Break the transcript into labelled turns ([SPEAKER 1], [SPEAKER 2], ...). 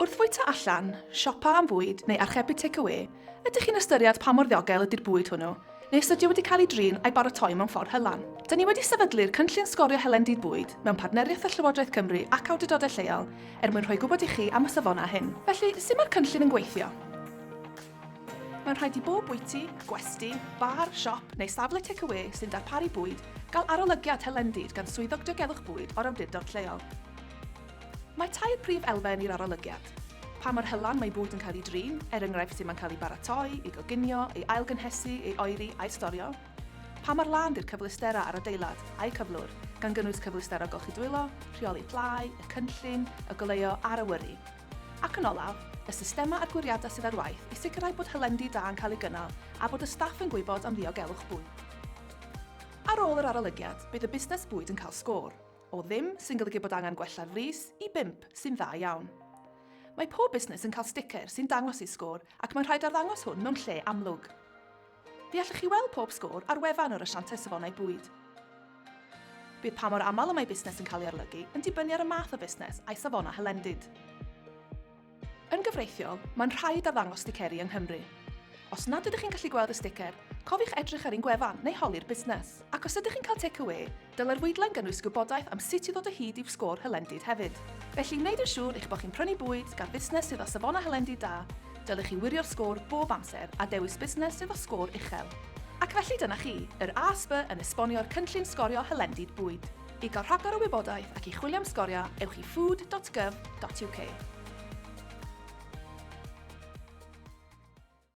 [SPEAKER 1] Wrth fwyta allan, siopa am fwyd neu archebu take-away, ydych chi'n ystyried pa mor ddiogel ydy'r bwyd hwnnw, neu os ydy wedi cael ei drin a'i baratoi mewn ffordd hylan. Dyn ni wedi sefydlu'r cynllun sgorio helendid bwyd mewn partneriaeth y Llywodraeth Cymru ac awdurdodau lleol mwyn rhoi gwybod i chi am y safona hyn. Felly, sut mae'r cynllun yn gweithio? Mae'n rhaid i bob bwyty, gwesty, bar, siop neu safle take-away sy'n darparu bwyd gael arolygiad helendid gan swyddog diogelwch bwyd o'r awdurdod lleol. Mae tair prif elfen i'r arolygiad. Pa mor hylan mae bwyd yn cael ei drin, enghraifft sy'n cael ei baratoi, ei goginio, ei ailgynhesu, ei oeri a'i storio. Pa mor lan di'r cyfleusterau ar adeilad a'i cyflwr, gan gynnwys cyfleusterau golchi dwylo, rheoli plau, y cynllun, y goleuo a'r awyru. Ac yn olaf, y systema adgwiriadau sydd ar waith i sicrhau bod hylendi da yn cael ei gynnal a bod y staff yn gwybod am ddiogelwch bwyd. Ar ôl yr arolygiad, bydd y busnes bwyd yn cael sgôr. O ddim sy'n golygu bod angen gwella'r frys i 5 sy'n dda iawn. Mae pob busnes yn cael sticer sy'n dangos ei sgôr ac mae'n rhaid arddangos hwn mewn lle amlwg. Fe allwch chi weld pob sgôr ar wefan yr asiantau safonau bwyd. Bydd pa mor aml y mae busnes yn cael ei arolygu yn dibynnu ar y math o busnes a'i safona helendid. Yn gyfreithiol, mae'n rhaid arddangos sticeri yng Nghymru. Os nad ydych chi'n gallu gweld y sticer, cofiwch edrych ar un gwefan neu holi'r busnes. Ac os ydych chi'n cael take-away, dylai'r weidlen gynnwys gwybodaeth am sut i ddod o hyd i'w sgôr helendid hefyd. Felly, wneud yn siŵr eich bod chi'n prynu bwyd gan busnes sydd â safona helendid da, dylech chi wirio'r sgôr bob amser a dewis busnes sydd â sgôr uchel. Ac felly dyna chi, yr ASB yn esbonio'r cynllun sgorio helendid bwyd. I gael rhagor o wybodaeth ac i chwilio am sgorio, ewch i food.gov.uk.